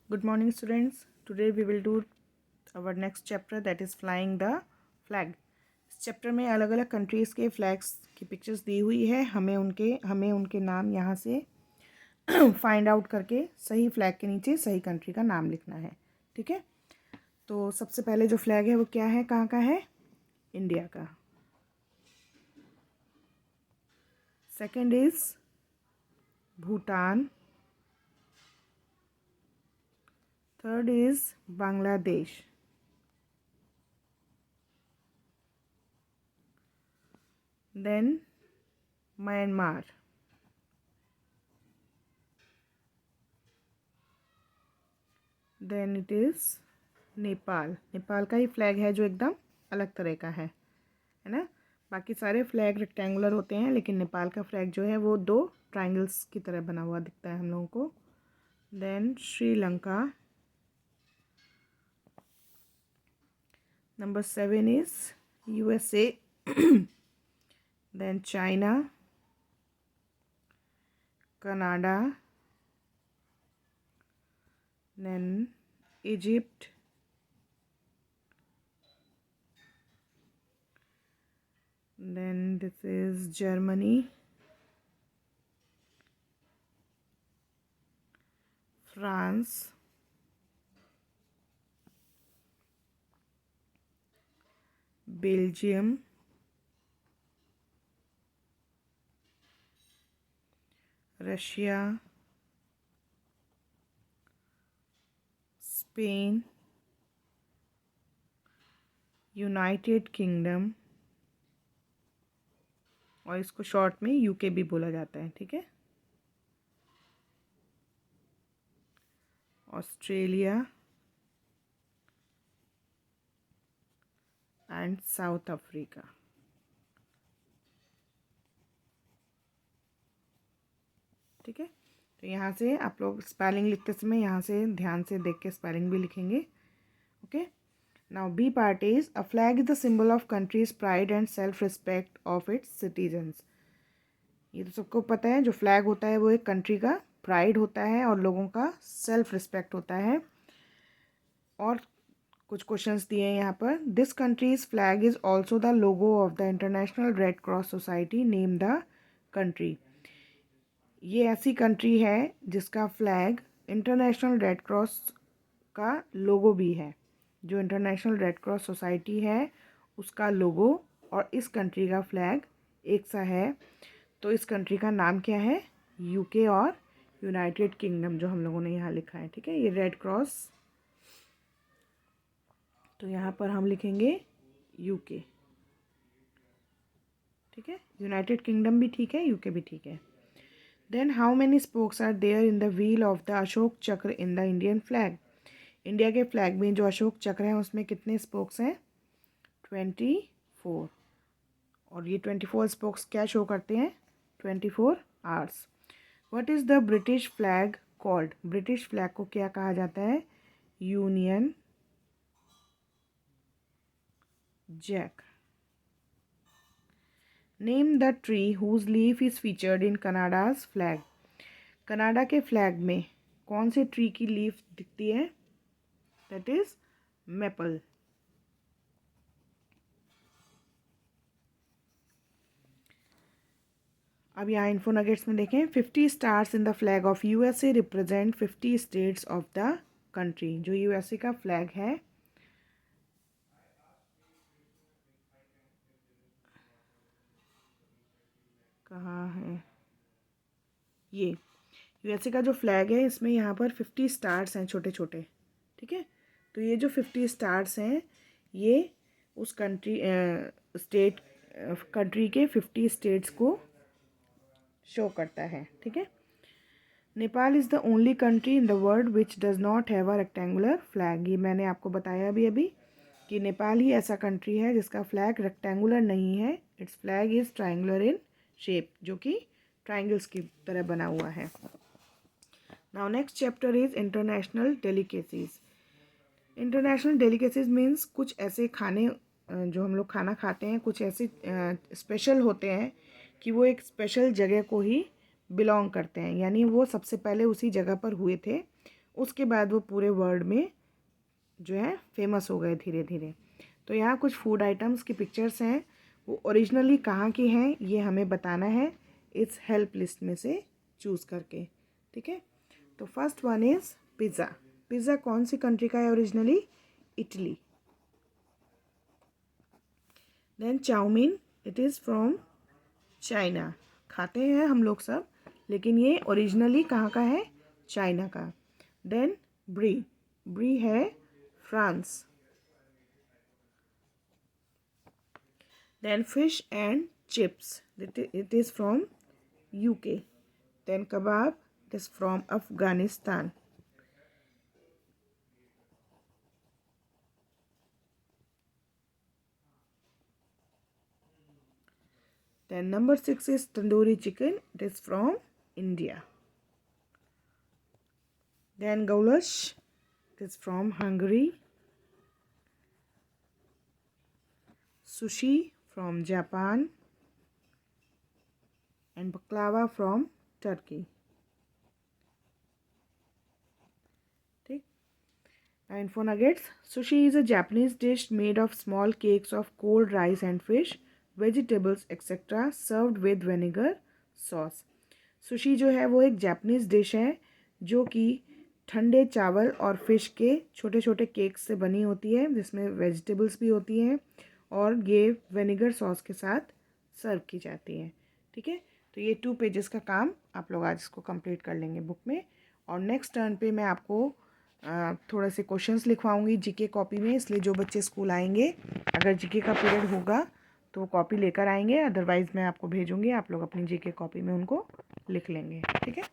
Good morning students. Today we will do our next chapter, that is flying the flag. इस chapter में अलग अलग countries के flags की पिक्चर्स दी हुई है. हमें उनके नाम यहाँ से फाइंड आउट करके सही फ्लैग के नीचे सही कंट्री का नाम लिखना है. ठीक है. तो सबसे पहले जो फ्लैग है वो क्या है, कहाँ का है? इंडिया का. Second is Bhutan. Third is Bangladesh. Then Myanmar. Then it is Nepal. Nepal का ही फ्लैग है जो एकदम अलग तरह का है ना. बाकी सारे फ्लैग रेक्टेंगुलर होते हैं, लेकिन नेपाल का फ्लैग जो है वो दो ट्रायंगल्स की तरह बना हुआ दिखता है हम लोगों को. Then Sri Lanka. Number 7 is USA. Then China, Canada, then Egypt, then this is Germany, France, Belgium, Russia, Spain, United Kingdom, और इसको शॉर्ट में यूके भी बोला जाता है. ठीक है. Australia and south Africa. ठीक है. तो यहाँ से आप लोग स्पेलिंग लिखते समय यहाँ से ध्यान से देख के स्पेलिंग भी लिखेंगे. Okay. Now B part is a flag is the symbol of countries pride and self respect of its citizens. ये तो सबको पता है, जो फ्लैग होता है वो एक कंट्री का प्राइड होता है और लोगों का सेल्फ रिस्पेक्ट होता है. और कुछ क्वेश्चंस दिए हैं यहाँ पर. This countries flag is also the logo of the international red cross society. Name the country. ये ऐसी कंट्री है जिसका फ्लैग इंटरनेशनल रेड क्रॉस का लोगो भी है. जो इंटरनेशनल रेड क्रॉस सोसाइटी है उसका लोगो और इस कंट्री का फ्लैग एक सा है. तो इस कंट्री का नाम क्या है? यूके और यूनाइटेड किंगडम, जो हम लोगों ने यहाँ लिखा है. ठीक है. ये रेड क्रॉस, तो यहाँ पर हम लिखेंगे यूके. ठीक है. यूनाइटेड किंगडम भी ठीक है, यूके भी ठीक है. Then how many spokes are there in the wheel of the Ashoka chakra in the Indian flag. India के फ्लैग में जो अशोक चक्र है उसमें कितने स्पोक्स हैं? 24. और ये 24 स्पोक्स क्या शो करते हैं? 24 hours. What is the British flag called. British flag को क्या कहा जाता है? Union Jack. Name the tree whose leaf is featured in Canada's flag. Canada के फ्लैग में कौन से ट्री की लीफ दिखती है? That is maple. अब यहाँ इन्फो नगेट्स में देखें. 50 stars in the flag of USA represent 50 states of the country. जो USA का फ्लैग है कहाँ है? ये USA का जो फ्लैग है इसमें यहाँ पर 50 स्टार्स हैं छोटे छोटे. ठीक है. तो ये जो 50 स्टार्स हैं ये उस कंट्री के 50 स्टेट्स को शो करता है. ठीक है. Nepal is the only country in the world which does not have a rectangular flag. ये मैंने आपको बताया अभी कि नेपाल ही ऐसा कंट्री है जिसका फ्लैग रेक्टेंगुलर नहीं है. It's flag is triangular in shape, जो कि ट्रायंगल्स की तरह बना हुआ है. Now next chapter is international delicacies. International delicacies means कुछ ऐसे खाने जो हम लोग खाना खाते हैं कुछ ऐसे स्पेशल होते हैं कि वो एक स्पेशल जगह को ही बिलोंग करते हैं, यानी वो सबसे पहले उसी जगह पर हुए थे, उसके बाद वो पूरे वर्ल्ड में जो है फेमस हो गए धीरे धीरे। तो यहाँ कुछ फूड आइटम्स की पिक्चर्स हैं, वो ओरिजिनली कहाँ की हैं ये हमें बताना है इस हेल्प लिस्ट में से चूज़ करके, ठीक है। तो first one is pizza. Pizza कौन सी कंट्री का है originally? Italy. Then chowmein, it is from China. खाते हैं हम लोग सब, लेकिन ये ओरिजिनली कहाँ का है? चाइना का। देन ब्री, ब्री है France. Then fish and chips, it is from UK. Then kebab, it is from Afghanistan. Then number 6 is tandoori chicken, it is from India. Then goulash, it is from Hungary. Sushi from Japan. And baklava from Turkey. ठीक। Now info nuggets. Sushi is a Japanese dish made of small cakes of cold rice and fish, vegetables etc. served with vinegar sauce. Sushi जो है वो एक Japanese dish है जो कि ठंडे चावल और फिश के छोटे छोटे केक्स से बनी होती है, जिसमें वेजिटेबल्स भी होती हैं और ये विनेगर सॉस के साथ सर्व की जाती है, ठीक है। तो ये 2 पेजेस का काम आप लोग आज इसको कंप्लीट कर लेंगे बुक में। और नेक्स्ट टर्न पे मैं आपको थोड़े से क्वेश्चंस लिखवाऊंगी जीके कॉपी में, इसलिए जो बच्चे स्कूल आएंगे अगर जीके का पीरियड होगा तो कॉपी लेकर आएंगे, अदरवाइज़ मैं आपको भेजूंगी, आप लोग अपनी जीके कॉपी में उनको लिख लेंगे, ठीक है।